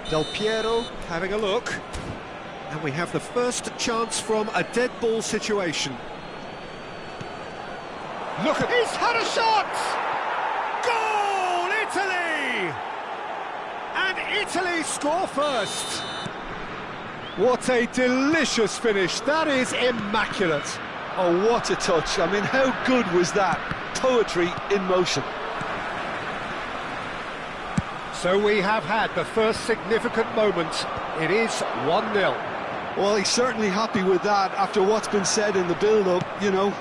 Del Piero having a look. And we have the first chance from a dead ball situation. Look at... He's had a shot! Goal, Italy! And Italy score first. What a delicious finish. That is immaculate. Oh, what a touch. I mean, how good was that? Poetry in motion. So we have had the first significant moment. It is 1-0. Well, he's certainly happy with that after what's been said in the build-up, you know.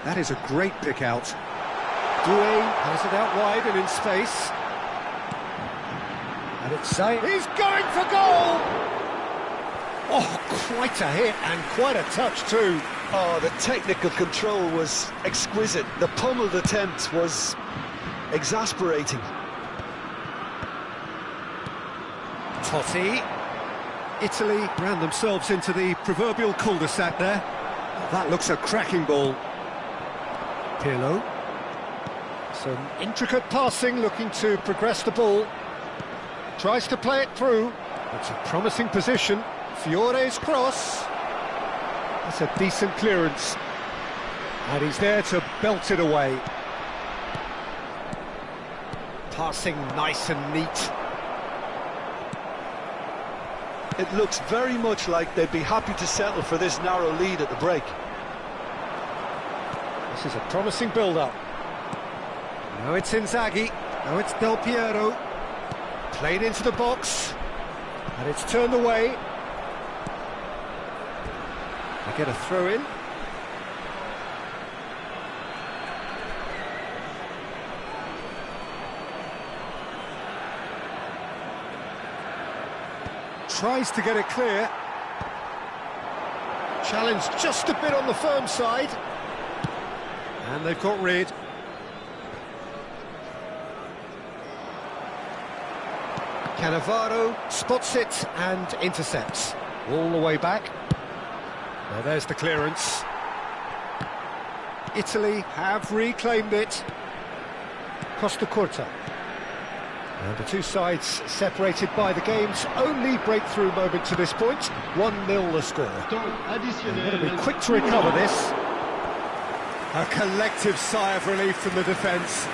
That is a great pick out. Doué has it out wide and in space. And it's Zayn. He's going for goal! Oh, quite a hit and quite a touch too. Oh, the technical control was exquisite. The pummeled attempt was exasperating. Totti. Italy ran themselves into the proverbial cul-de-sac there. That looks a cracking ball. Pirlo. Some intricate passing, looking to progress the ball. Tries to play it through. It's a promising position. Fiore's cross. That's a decent clearance. And he's there to belt it away. Passing nice and neat. It looks very much like they'd be happy to settle for this narrow lead at the break. This is a promising build-up. Now it's Inzaghi. Now it's Del Piero. Played into the box. And it's turned away. They get a throw-in. Tries to get it clear. Challenge just a bit on the firm side. And they've got rid. Cannavaro spots it and intercepts. All the way back. Well, there's the clearance. Italy have reclaimed it. Costa Curta. And the two sides separated by the game's only breakthrough moment to this point. 1-0 the score. They've got to be quick to recover this. A collective sigh of relief from the defence.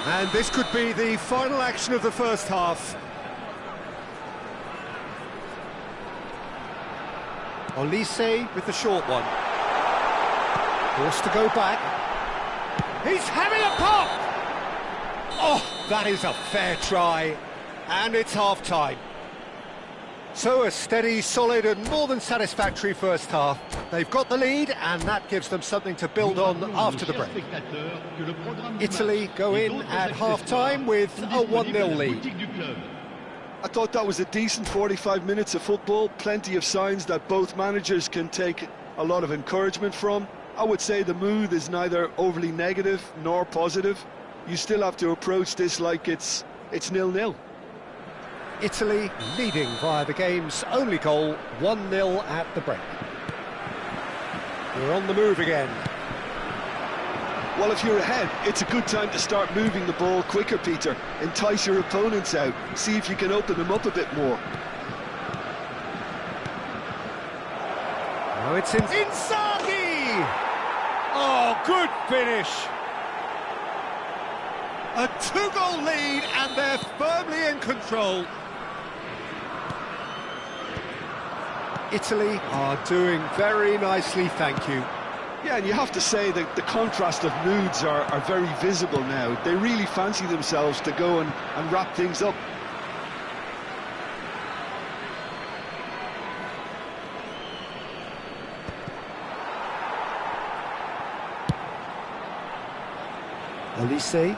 And this could be the final action of the first half. Olise with the short one. Forced to go back. He's having a pop! Oh, that is a fair try. And it's half-time. So a steady, solid and more than satisfactory first half. They've got the lead and that gives them something to build on after the break. Italy go in at half-time with a 1-0 lead. I thought that was a decent 45 minutes of football. Plenty of signs that both managers can take a lot of encouragement from. I would say the mood is neither overly negative nor positive. You still have to approach this like it's 0-0. Italy leading via the game's only goal, 1-0 at the break. We're on the move again. Well, if you're ahead, it's a good time to start moving the ball quicker, Peter. Entice your opponents out, see if you can open them up a bit more. Now it's Inzaghi! Oh, good finish! A two-goal lead and they're firmly in control. Italy are doing very nicely, thank you. Yeah, and you have to say that the contrast of moods are very visible now. They really fancy themselves to go and wrap things up. Olise.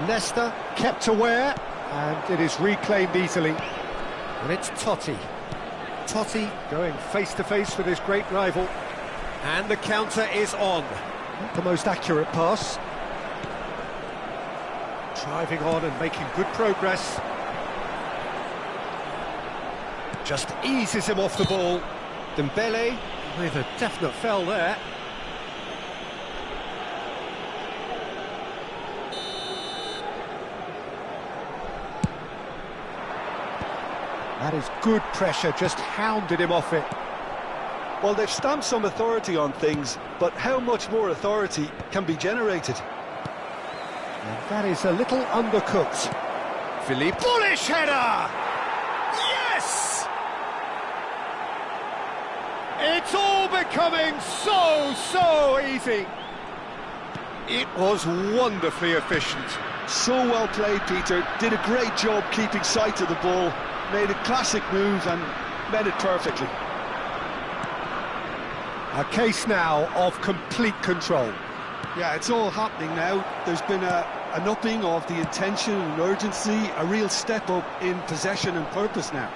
Nesta kept aware, and it is reclaimed easily. And it's Totti. Totti going face-to-face with his great rival. And the counter is on. Not the most accurate pass. Driving on and making good progress. Just eases him off the ball. Dembele with a definite foul there. That is good pressure, just hounded him off it. Well, they've stamped some authority on things, but how much more authority can be generated? And that is a little undercooked. Philippe, bullish header! Yes! It's all becoming so easy. It was wonderfully efficient. So well played, Peter. Did a great job keeping sight of the ball. Made a classic move and met it perfectly. A case now of complete control. Yeah, it's all happening now. There's been an upping of the intention and urgency, a real step up in possession and purpose now.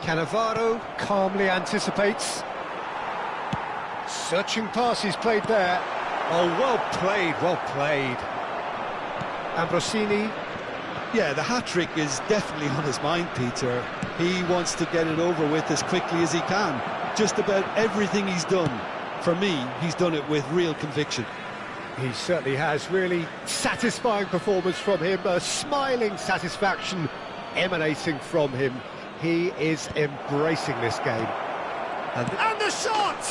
Cannavaro calmly anticipates. Searching pass he's played there. Oh, well played, well played. Ambrosini. Yeah, the hat-trick is definitely on his mind, Peter. He wants to get it over with as quickly as he can. Just about everything he's done, for me, he's done it with real conviction. He certainly has. Really satisfying performance from him. A smiling satisfaction emanating from him. He is embracing this game. And the shot!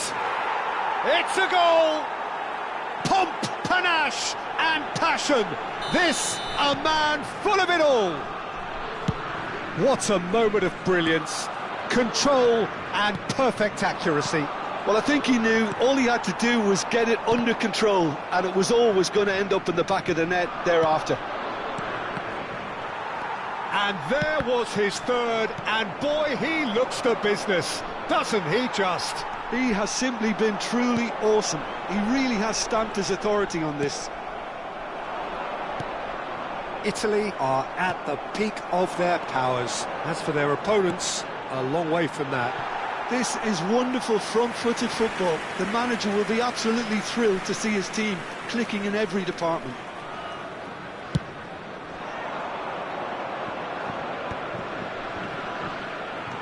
It's a goal! Pomp, panache and passion. This, a man full of it all. What a moment of brilliance. Control and perfect accuracy. Well, I think he knew all he had to do was get it under control, and it was always going to end up in the back of the net thereafter. And there was his third, and boy, he looks the business, doesn't he just? He has simply been truly awesome. He really has stamped his authority on this. Italy are at the peak of their powers. As for their opponents, a long way from that. This is wonderful front-footed football. The manager will be absolutely thrilled to see his team clicking in every department.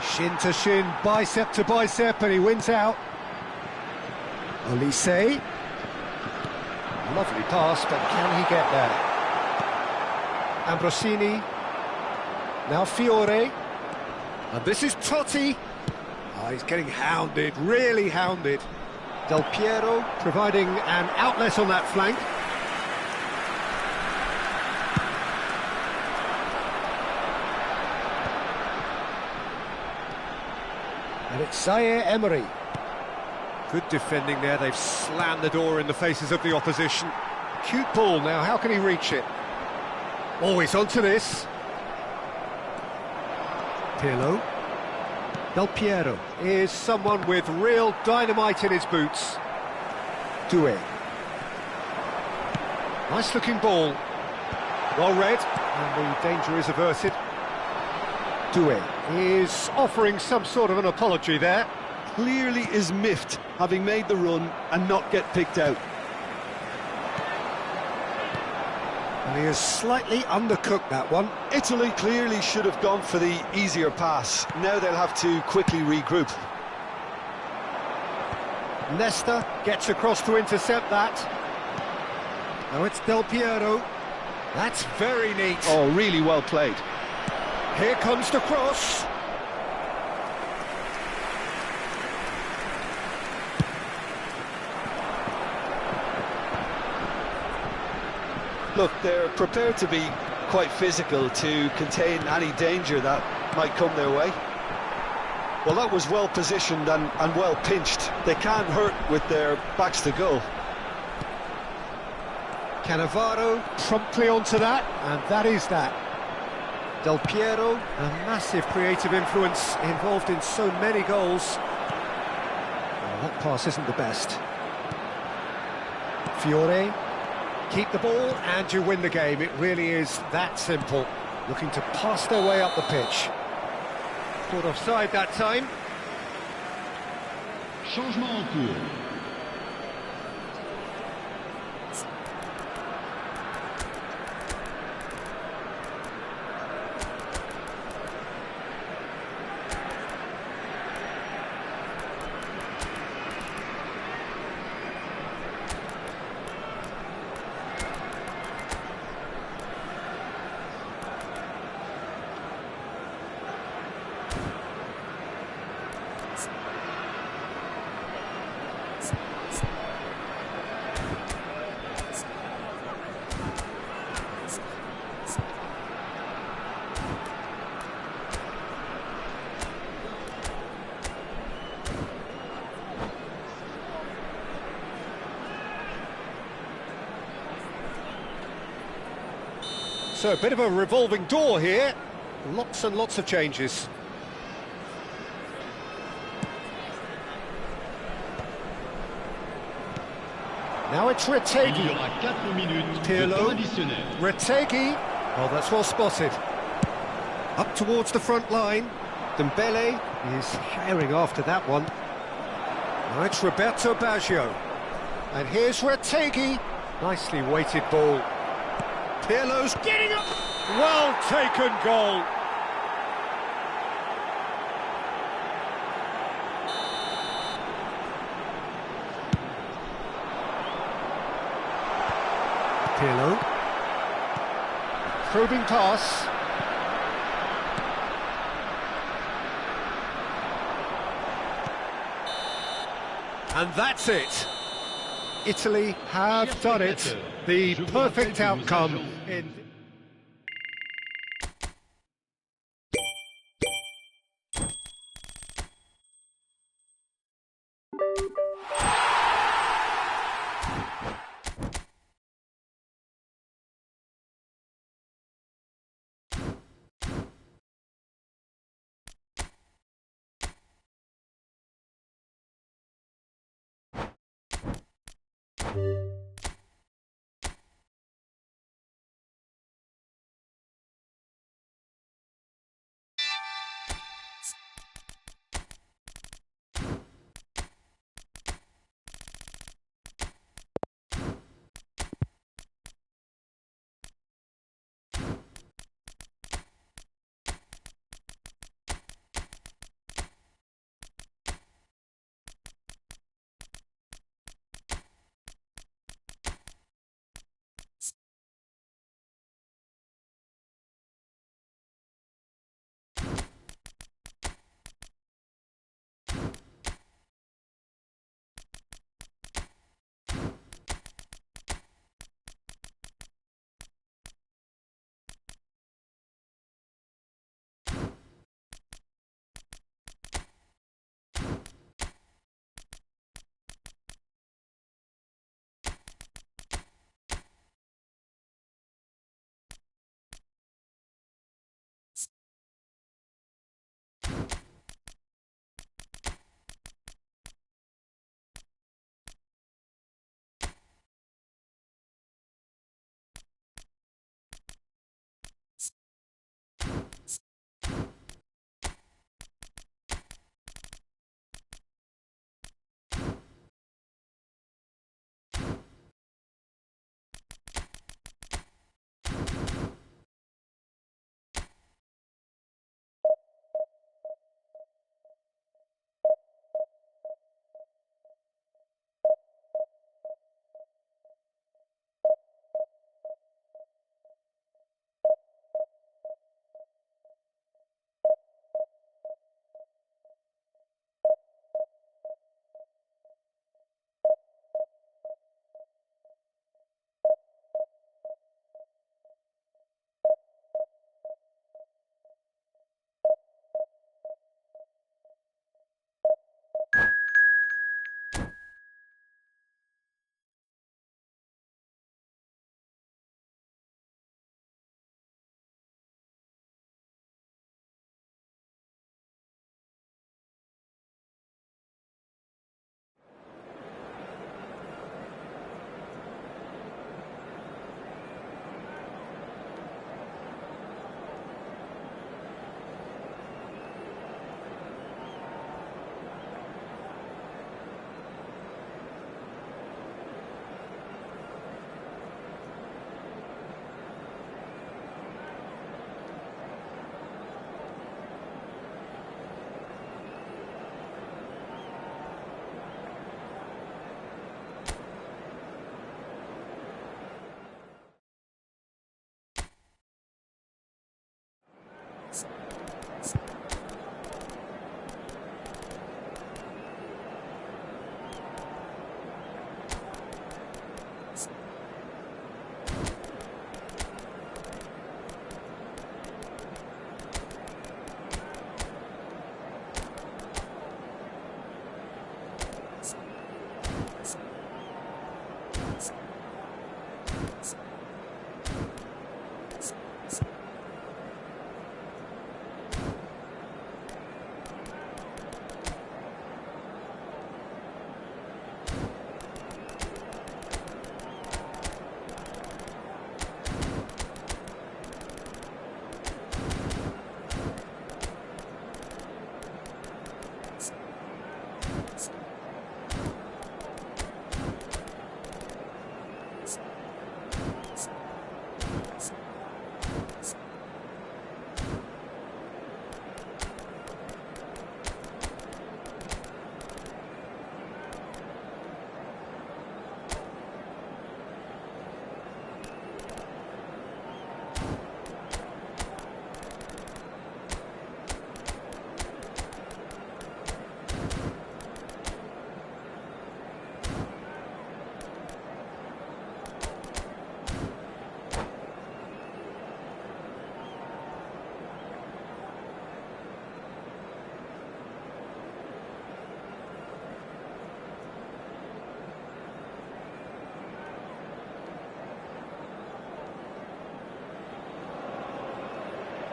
Shin to shin, bicep to bicep, and he wins out. Olise. Lovely pass, but can he get there? Ambrosini. Now Fiore. And this is Totti. Oh, he's getting hounded, really hounded. Del Piero providing an outlet on that flank. And it's Zaire Emery. Good defending there, they've slammed the door in the faces of the opposition. Cute ball now, how can he reach it? Oh, he's onto this. Pirlo. Del Piero is someone with real dynamite in his boots. Doué. Nice looking ball. Well read, and the danger is averted. Doué is offering some sort of an apology there. Clearly is miffed, having made the run and not get picked out. And he has slightly undercooked that one. Italy clearly should have gone for the easier pass. Now they'll have to quickly regroup. Nesta gets across to intercept that. Now it's Del Piero. That's very neat. Oh, really well played. Here comes the cross. Look, they're prepared to be quite physical to contain any danger that might come their way. Well, that was well positioned and well pinched. They can't hurt with their backs to goal. Cannavaro promptly onto that, and that is that. Del Piero, a massive creative influence involved in so many goals. Well, that pass isn't the best. Fiore. Keep the ball and you win the game. It really is that simple. Looking to pass their way up the pitch. Caught offside that time. Changement en cours. So a bit of a revolving door here. Lots and lots of changes. Now it's Retegi. Pirlo. Retegi. Oh, that's well spotted. Up towards the front line. Dembele is herring after that one. Now it's Roberto Baggio. And here's Retegi. Nicely weighted ball. Pirlo's getting up. Well taken goal. Pirlo. Probing pass. And that's it. Italy have done it. The perfect outcome in...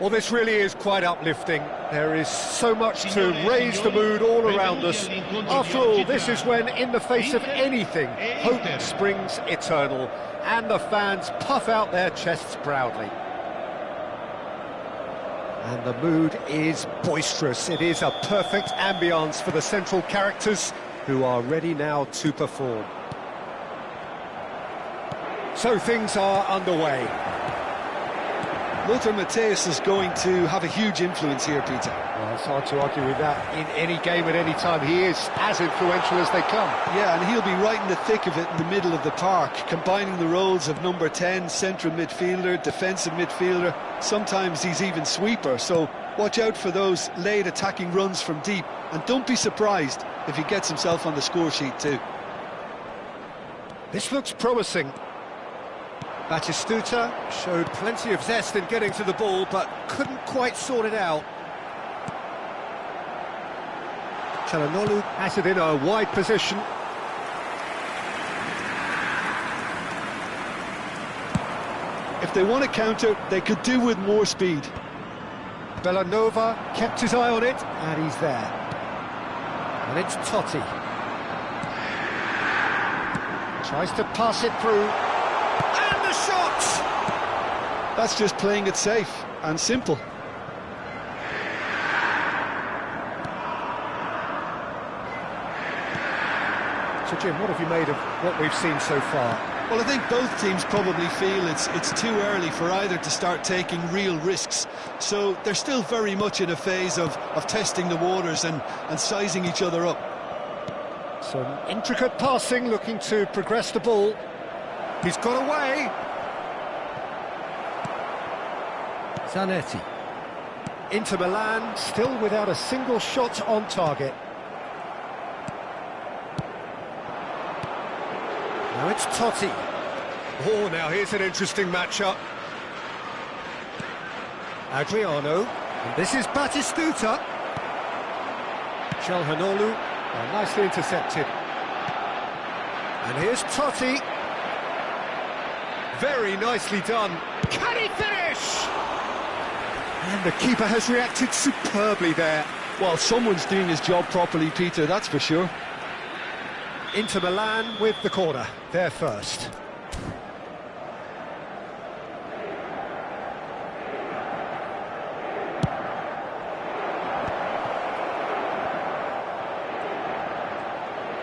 Well, this really is quite uplifting. There is so much to raise the mood all around us. After all, this is when, in the face of anything, hope springs eternal, and the fans puff out their chests proudly. And the mood is boisterous. It is a perfect ambience for the central characters, who are ready now to perform. So things are underway. Lothar Matthäus is going to have a huge influence here, Peter. Well, it's hard to argue with that. In any game at any time, he is as influential as they come. Yeah, and he'll be right in the thick of it in the middle of the park, combining the roles of number 10, central midfielder, defensive midfielder. Sometimes he's even sweeper, so watch out for those late attacking runs from deep, and don't be surprised if he gets himself on the score sheet too. This looks promising. Batistuta showed plenty of zest in getting to the ball, but couldn't quite sort it out. Çalhanoğlu has it in a wide position. If they want to counter, they could do with more speed. Bellanova kept his eye on it, and he's there. And it's Totti. Tries to pass it through. And the shot! That's just playing it safe and simple. So Jim, what have you made of what we've seen so far? Well, I think both teams probably feel it's too early for either to start taking real risks. So they're still very much in a phase of testing the waters and sizing each other up. Some intricate passing, looking to progress the ball. He's got away. Zanetti. Inter Milan, still without a single shot on target. Now it's Totti. Oh, now here's an interesting matchup. Adriano. And this is Batistuta. Çalhanoğlu. Nicely intercepted. And here's Totti. Very nicely done. Can he finish? And the keeper has reacted superbly there. Well, someone's doing his job properly, Peter, that's for sure. Inter Milan with the corner, they're first.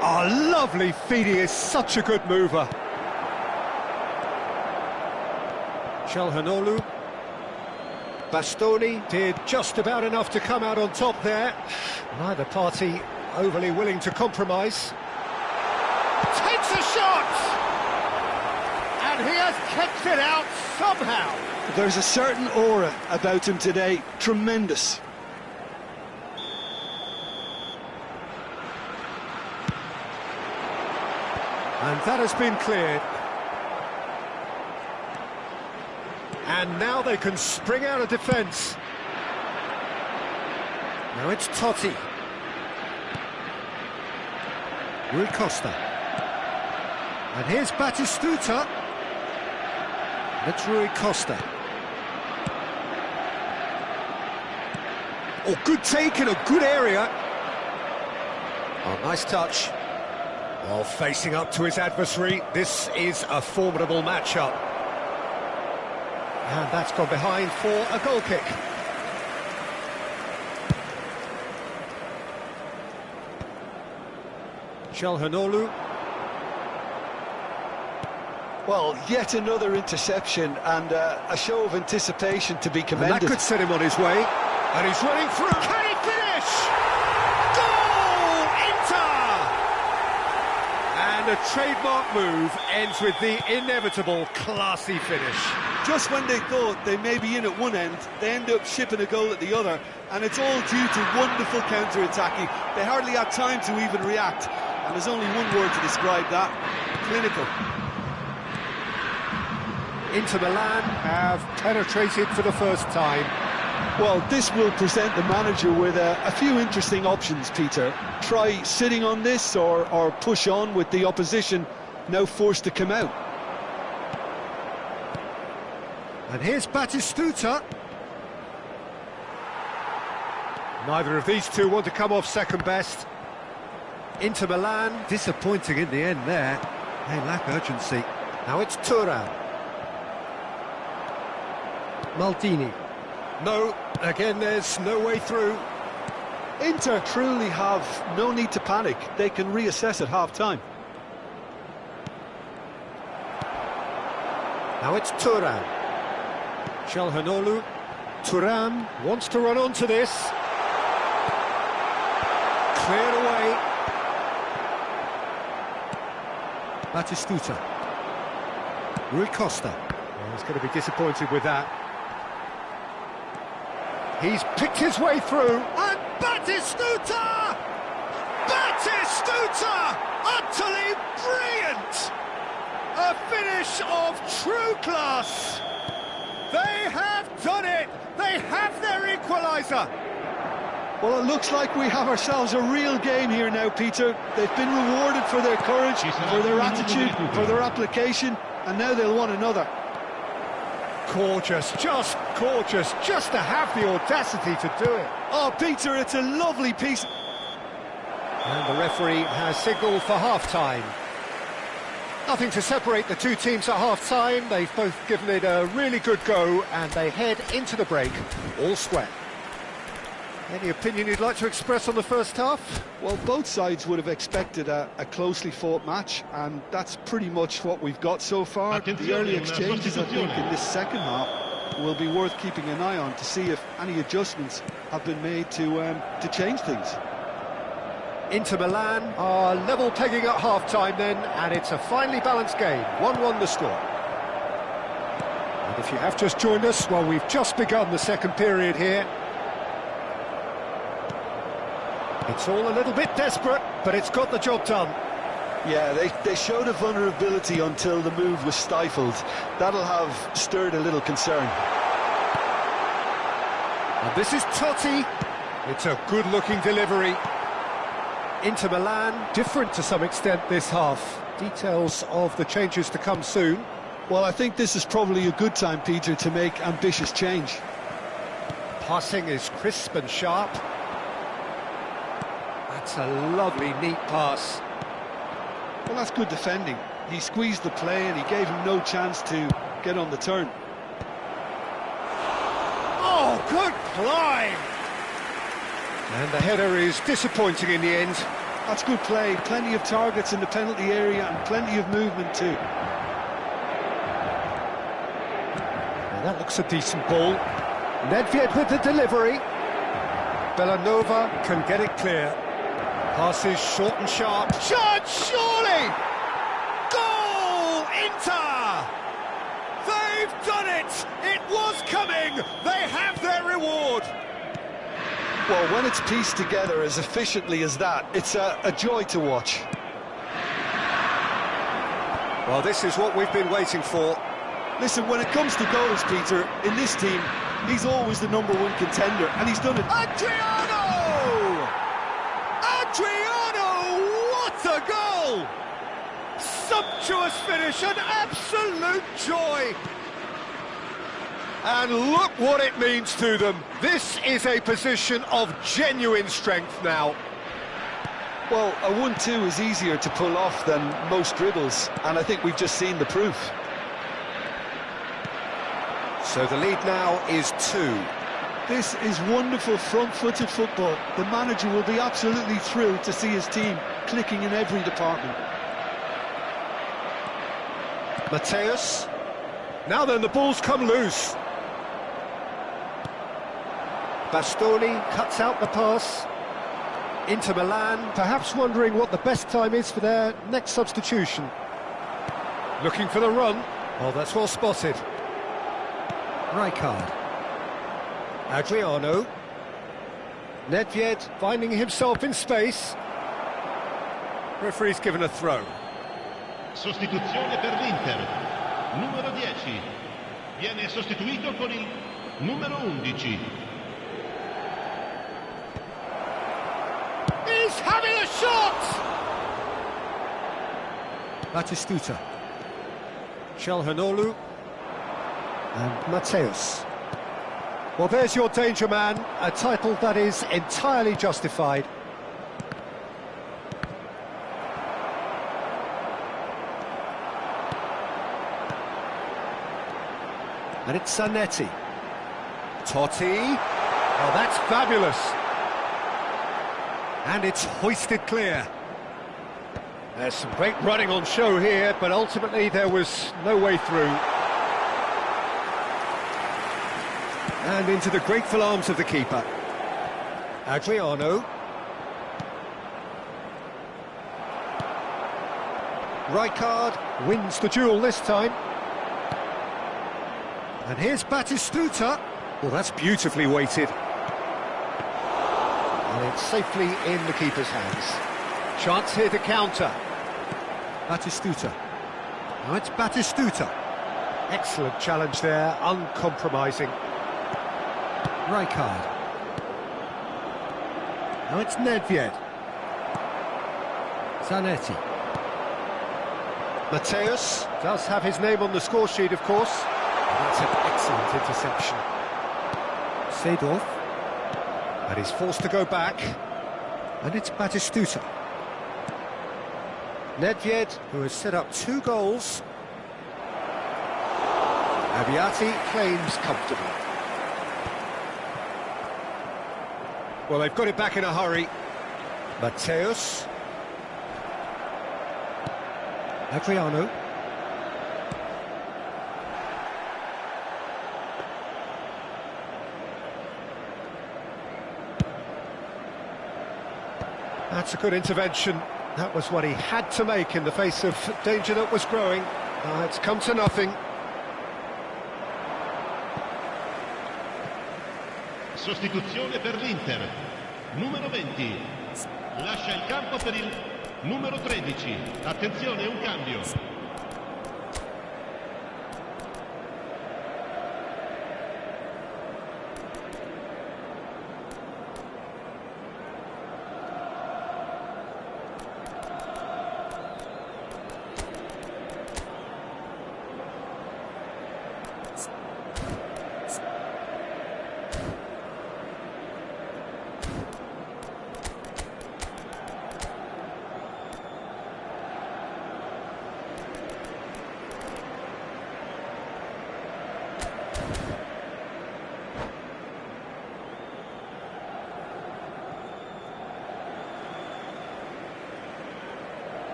Oh, lovely feed, he is such a good mover. Çalhanoğlu. Bastoni did just about enough to come out on top there. Neither party overly willing to compromise. Takes a shot! And he has kept it out somehow. There's a certain aura about him today. Tremendous. And that has been cleared. And now they can spring out of defence. Now it's Totti. Rui Costa. And here's Batistuta. It's Rui Costa. Oh, good take in a good area. Oh, nice touch. Well, facing up to his adversary, this is a formidable matchup. And that's gone behind for a goal kick. Çalhanoğlu. Well, yet another interception and a show of anticipation to be commended. And that could set him on his way. And he's running through. Can he finish? Goal! Inter! And a trademark move ends with the inevitable classy finish. Just when they thought they may be in at one end, they end up shipping a goal at the other, and it's all due to wonderful counter-attacking. They hardly had time to even react, and there's only one word to describe that: clinical. Inter Milan have penetrated for the first time. Well, this will present the manager with a few interesting options, Peter. Try sitting on this or push on with the opposition now forced to come out. And here's Batistuta. Neither of these two want to come off second best. Inter Milan, disappointing in the end there. They lack urgency. Now it's Thuram. Maldini. No, again there's no way through. Inter truly have no need to panic. They can reassess at half-time. Now it's Thuram. Çalhanoğlu. Thuram wants to run onto this. Cleared away. Batistuta. Rui Costa. Well, he's going to be disappointed with that. He's picked his way through, and Batistuta! Batistuta! Utterly brilliant! A finish of true class! They have done it! They have their equaliser! Well, it looks like we have ourselves a real game here now, Peter. They've been rewarded for their courage, for their attitude, for their application, and now they'll want another. Gorgeous, just to have the audacity to do it. Oh, Peter, it's a lovely piece. And the referee has signalled for half-time. Nothing to separate the two teams at half-time. They've both given it a really good go, and they head into the break all square. Any opinion you'd like to express on the first half? Well, both sides would have expected a closely fought match, and that's pretty much what we've got so far. The early exchanges, I think, in this second half will be worth keeping an eye on to see if any adjustments have been made to change things. Inter Milan are level pegging at half-time then, and it's a finely balanced game. 1-1 the score. And if you have just joined us, well, we've just begun the second period here. It's all a little bit desperate, but it's got the job done. Yeah, they showed a vulnerability until the move was stifled. That'll have stirred a little concern. And this is Totti. It's a good-looking delivery. Inter Milan, different to some extent this half. Details of the changes to come soon. Well, I think this is probably a good time, Peter, to make ambitious change. Passing is crisp and sharp. That's a lovely, neat pass. Well, that's good defending. He squeezed the play and he gave him no chance to get on the turn. Oh, good climb! And the header is disappointing in the end. That's good play. Plenty of targets in the penalty area and plenty of movement too. Now that looks a decent ball. Nedved with the delivery. Bellanova can get it clear. Passes short and sharp. Shot, surely! Goal! Inter! They've done it! It was coming! They have their reward! Well, when it's pieced together as efficiently as that, it's a joy to watch. Well, this is what we've been waiting for. Listen, when it comes to goals, Peter, in this team, he's always the #1 contender, and he's done it. Adriano! Adriano, what a goal! Sumptuous finish, an absolute joy! And look what it means to them. This is a position of genuine strength now. Well, a 1-2 is easier to pull off than most dribbles, and I think we've just seen the proof. So the lead now is 2. This is wonderful front-footed football. The manager will be absolutely thrilled to see his team clicking in every department. Mateus. Now then, the ball's come loose. Bastoni cuts out the pass. Inter Milan, perhaps wondering what the best time is for their next substitution. Looking for the run. Oh, that's well spotted. Rijkaard. Adriano. Nedved finding himself in space. Referee's given a throw. Sostituzione per l'Inter. Numero 10. Viene sostituito con il numero 11. He's having a shot! Batistuta. Çalhanoğlu. And Mateus. Well, there's your danger man, a title that is entirely justified. And it's Zanetti. Totti. Oh, that's fabulous. And it's hoisted clear. There's some great running on show here, but ultimately there was no way through. And into the grateful arms of the keeper. Adriano. Rijkaard wins the duel this time. And here's Batistuta. Well, that's beautifully weighted. And it's safely in the keeper's hands. Chance here to counter. Batistuta. Now it's Batistuta. Excellent challenge there, uncompromising. Rijkaard. Now it's Nedved. Zanetti. Mateus does have his name on the score sheet, of course. That's an excellent interception. Seedorf. And he's forced to go back. And it's Batistuta. Nedved, who has set up 2 goals. Aviati claims comfortably. Well, they've got it back in a hurry. Mateus. Adriano. That's a good intervention. That was what he had to make in the face of danger that was growing. It's come to nothing. Sostituzione per l'Inter. Numero 20. Lascia il campo per il numero 13. Attenzione, un cambio.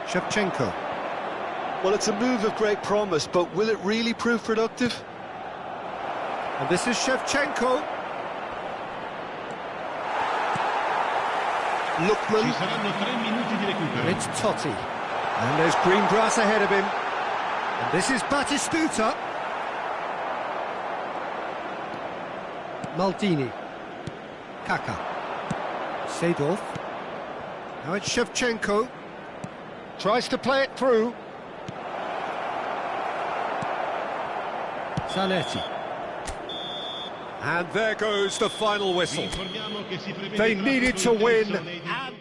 Shevchenko. Well, it's a move of great promise, but will it really prove productive? And this is Shevchenko. Lookman. Ci saranno 3 minuti di recupero. It's Totti. And there's green grass ahead of him. And this is Batistuta. Maldini. Kaka. Seedorf. Now it's Shevchenko. Tries to play it through. Zanetti. And there goes the final whistle. They needed to win. And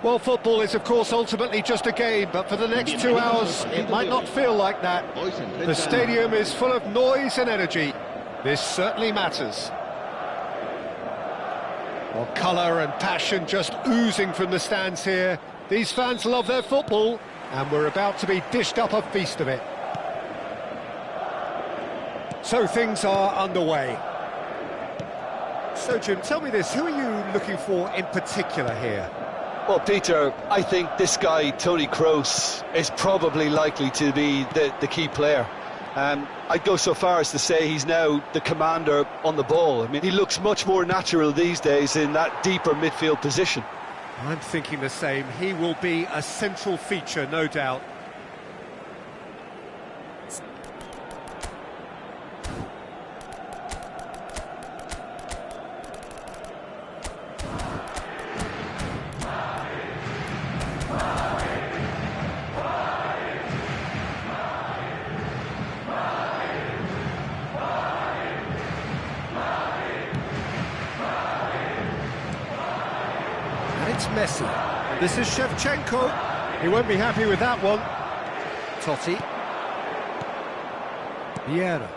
Well, football is, of course, ultimately just a game, but for the next 2 hours, it might not feel like that. The stadium is full of noise and energy. This certainly matters. Well, colour and passion just oozing from the stands here. These fans love their football, and we're about to be dished up a feast of it. So things are underway. So, Jim, tell me this, who are you looking for in particular here? Well, Peter, I think this guy, Toni Kroos, is probably likely to be the key player. I'd go so far as to say he's now the commander on the ball. I mean, he looks much more natural these days in that deeper midfield position. I'm thinking the same. He will be a central feature, no doubt. It's Messi. This is Shevchenko. He won't be happy with that one. Totti. Vieira.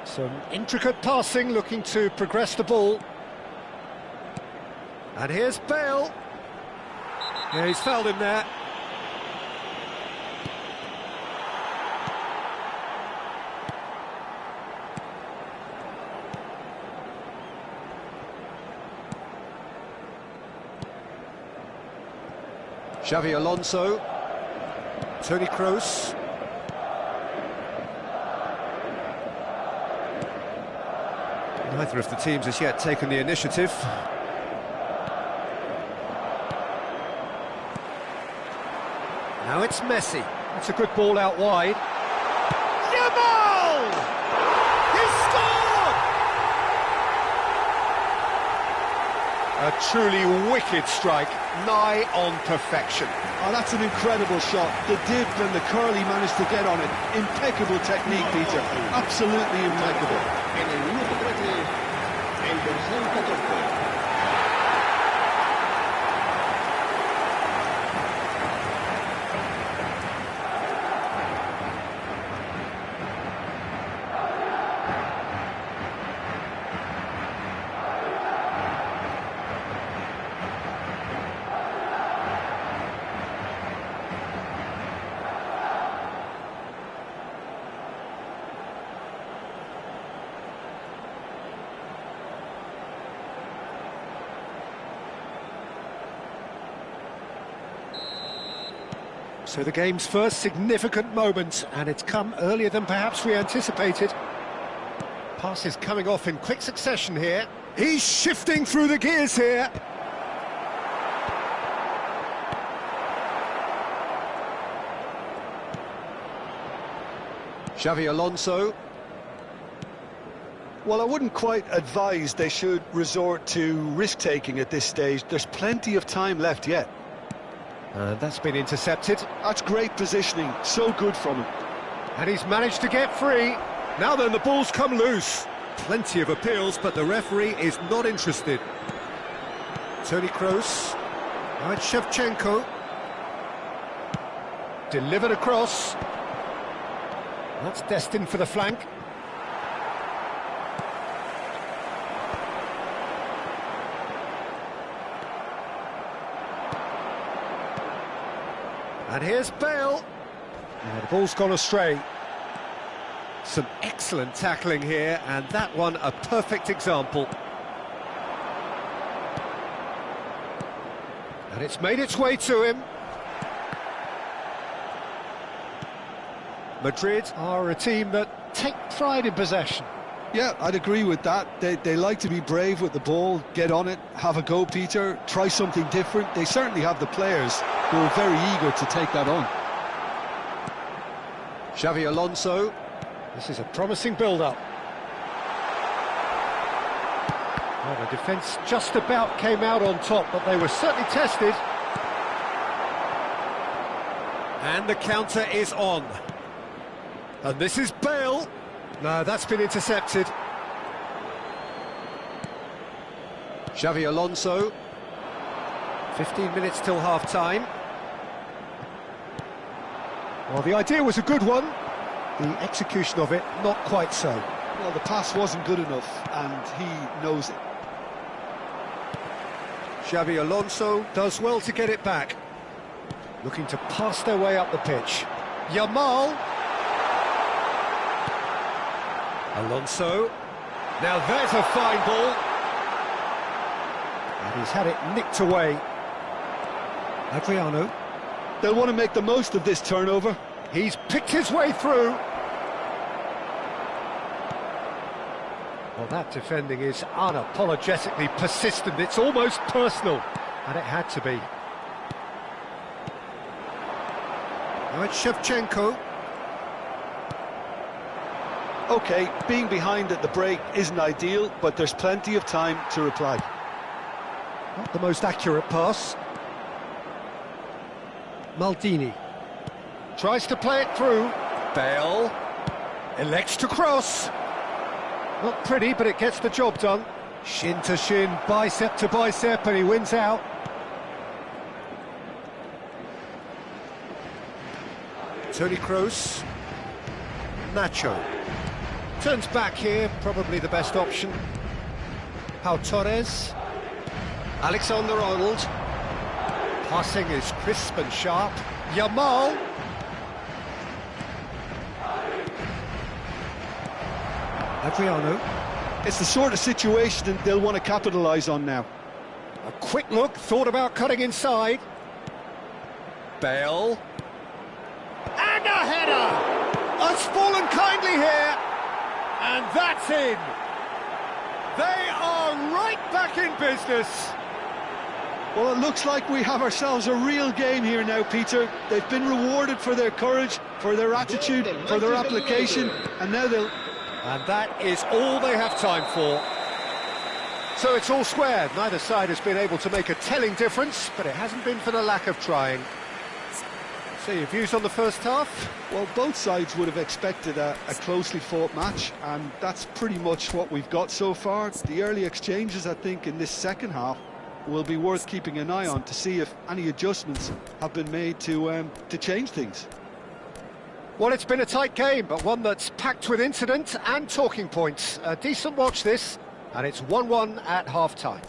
Some intricate passing, looking to progress the ball. And here's Bale. Yeah, he's fouled him there. Xavi Alonso, Toni Kroos. Neither of the teams has yet taken the initiative. Now it's Messi. That's a good ball out wide. Yamal! He scored! A truly wicked strike, nigh on perfection. Oh, that's an incredible shot. The dip and the curl he managed to get on it. Impeccable technique, Peter. Absolutely impeccable. En el minuto 13, el dorsal 14. So the game's first significant moment, and it's come earlier than perhaps we anticipated. Passes coming off in quick succession here. He's shifting through the gears here. Xavi Alonso. Well, I wouldn't quite advise they should resort to risk-taking at this stage. There's plenty of time left yet. That's been intercepted. That's great positioning, so good from him. And he's managed to get free. Now then, the ball's come loose. Plenty of appeals, but the referee is not interested. Toni Kroos. Now it's Shevchenko. Delivered across. That's destined for the flank. And here's Bale. The ball's gone astray. Some excellent tackling here, and that one a perfect example. And it's made its way to him. Madrid are a team that take pride in possession. Yeah, I'd agree with that. They like to be brave with the ball, get on it, have a go, Peter, try something different. They certainly have the players who are very eager to take that on. Xavi Alonso. This is a promising build-up. Well, the defence just about came out on top, but they were certainly tested. And the counter is on. And this is Bale. No, that's been intercepted. Xavi Alonso. 15 minutes till half-time. Well, the idea was a good one. The execution of it, not quite so. Well, the pass wasn't good enough, and he knows it. Xabi Alonso does well to get it back. Looking to pass their way up the pitch. Yamal. Alonso. Now there's a fine ball. And he's had it nicked away. Adriano. They'll want to make the most of this turnover. He's picked his way through. Well, that defending is unapologetically persistent. It's almost personal. And it had to be. Now it's Shevchenko. OK, being behind at the break isn't ideal, but there's plenty of time to reply. Not the most accurate pass. Maldini tries to play it through. Bale elects to cross. Not pretty, but it gets the job done. Shin to shin, bicep to bicep, and he wins out. Toni Kroos. Nacho. Turns back here, probably the best option. Pau Torres. Alexander-Arnold. Passing is crisp and sharp. Yamal. Adriano. It's the sort of situation that they'll want to capitalise on now. A quick look, thought about cutting inside. Bale. And a header! Has fallen kindly here. And that's in. They are right back in business. Well, it looks like we have ourselves a real game here now, Peter. They've been rewarded for their courage, for their attitude, for their application, and now they'll... And that is all they have time for. So it's all square. Neither side has been able to make a telling difference, but it hasn't been for the lack of trying. So your views on the first half? Well, both sides would have expected a closely fought match, and that's pretty much what we've got so far. The early exchanges, I think, in this second half will be worth keeping an eye on to see if any adjustments have been made to change things. Well, it's been a tight game, but one that's packed with incident and talking points. A decent watch this, and it's 1-1 at half-time.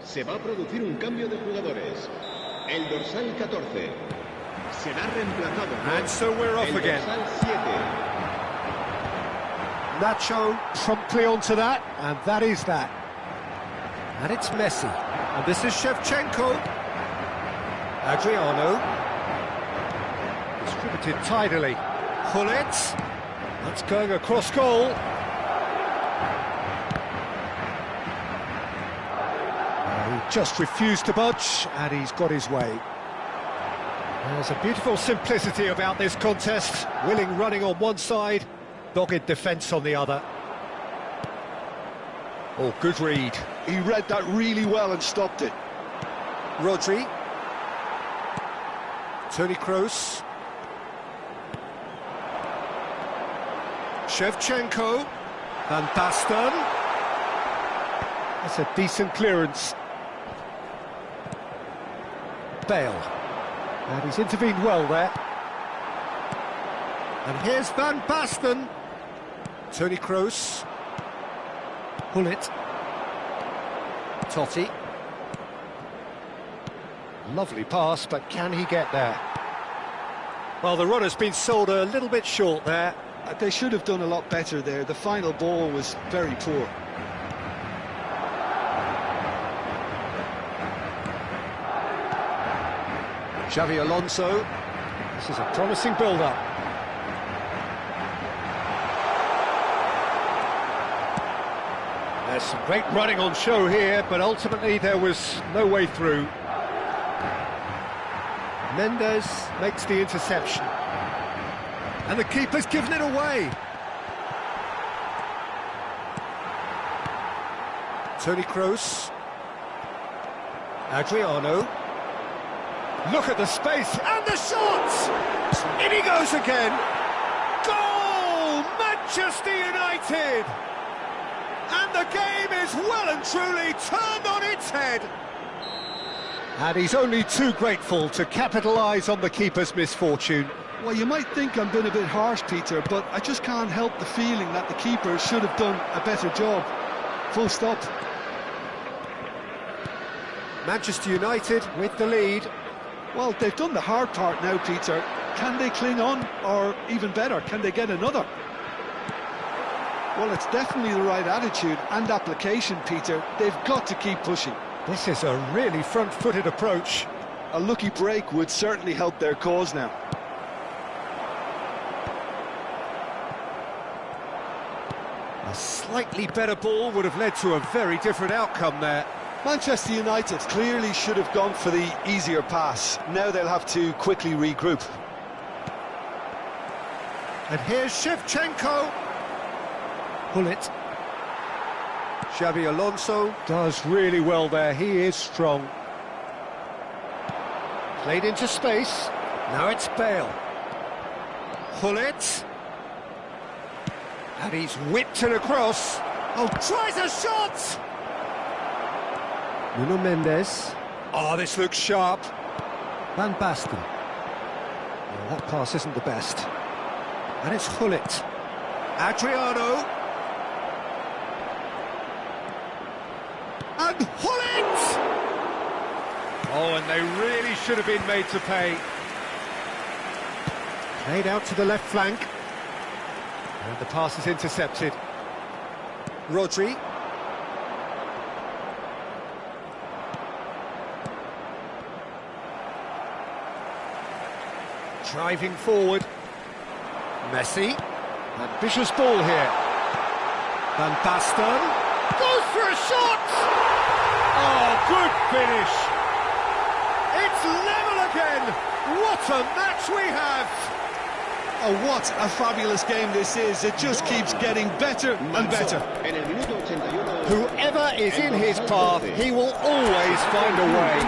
Se va a producir un cambio de jugadores. El dorsal 14 será reemplazado por And so we're off el again. dorsal 7. Nacho promptly onto that, and that is that. And it's Messi. And this is Shevchenko. Adriano. Distributed tidily. Hullet. That's going across goal. He just refused to budge, and he's got his way. There's a beautiful simplicity about this contest. Willing running on one side, dogged defence on the other. Oh, good read. He read that really well and stopped it. Rodri. Toni Kroos. Shevchenko. Van Basten. That's a decent clearance. Bale. And he's intervened well there. And here's Van Basten. Toni Kroos. Hullet. Totti. Lovely pass, but can he get there? Well, the runner's been sold a little bit short there. They should have done a lot better there. The final ball was very poor. Xabi Alonso. This is a promising build-up. There's Some great running on show here, but ultimately there was no way through. Ngetest makes the interception. And the keeper's given it away. Toni Kroos. Adriano. Look at the space, and the shot! In he goes again! Goal! Manchester United! And the game is well and truly turned on its head. And he's only too grateful to capitalise on the keeper's misfortune. Well, you might think I'm being a bit harsh, Peter, but I just can't help the feeling that the keeper should have done a better job. Full stop. Manchester United with the lead. Well, they've done the hard part now, Peter. Can they cling on, or even better, can they get another? Well, it's definitely the right attitude and application, Peter. They've got to keep pushing. This is a really front-footed approach. A lucky break would certainly help their cause now. A slightly better ball would have led to a very different outcome there. Manchester United clearly should have gone for the easier pass. Now they'll have to quickly regroup. And here's Shevchenko. Pull it. Xabi Alonso does really well there. He is strong. Played into space. Now it's Bale. Pull it. And he's whipped it across. Oh, tries a shot! Nuno Mendes. Oh, this looks sharp. Van Basten. Well, that pass isn't the best. And it's Hullet. Adriano. And Hullet! Oh, and they really should have been made to pay. Played out to the left flank. And the pass is intercepted. Rodri. Driving forward. Messi. Ambitious ball here. Van Basten. Goes for a shot! Oh, good finish! It's level again! What a match we have! Oh, what a fabulous game this is. It just keeps getting better and better. Whoever is in his path, he will always find a way.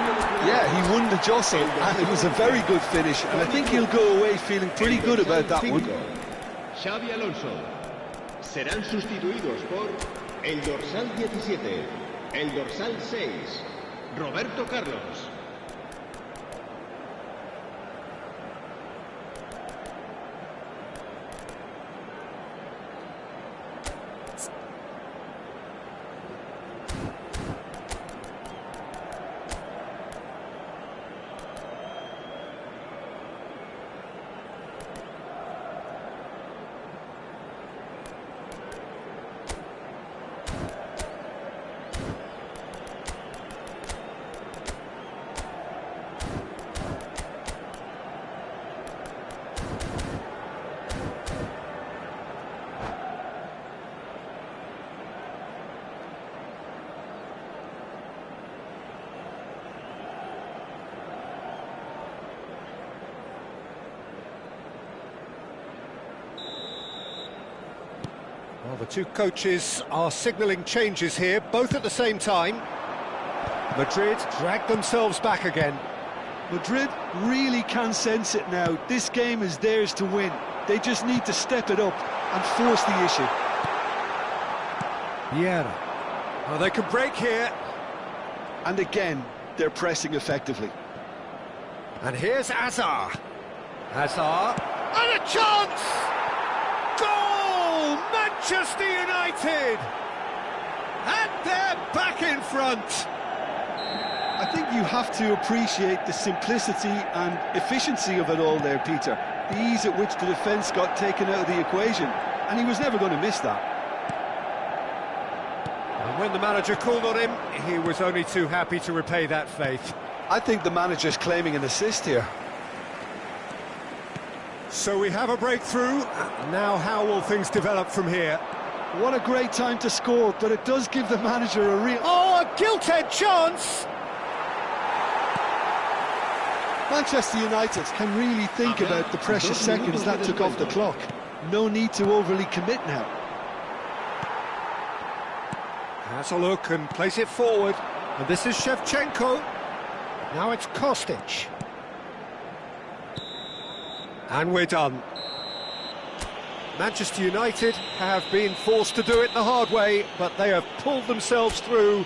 Yeah, he won the jostle, and it was a very good finish, and I think he'll go away feeling pretty good about that one. Xabi Alonso. Serán sustituidos por el dorsal 17, el dorsal 6, Roberto Carlos. Well, the two coaches are signalling changes here, both at the same time. Madrid drag themselves back again. Madrid really can sense it now. This game is theirs to win. They just need to step it up and force the issue. Vieira. Well, they can break here. And again, they're pressing effectively. And here's Hazard. Hazard. And a chance! Goal! Manchester United! And they're back in front. I think you have to appreciate the simplicity and efficiency of it all there, Peter. The ease at which the defence got taken out of the equation, and he was never going to miss that. And when the manager called on him, he was only too happy to repay that faith. I think the manager's claiming an assist here. So we have a breakthrough. Now how will things develop from here? What a great time to score, but it does give the manager a real... Oh, a gilt-edged chance! Manchester United can really think about the precious seconds that took off the clock. No need to overly commit now. Has a look and plays it forward. And this is Shevchenko. Now it's Kostic. And we're done. Manchester United have been forced to do it the hard way, but they have pulled themselves through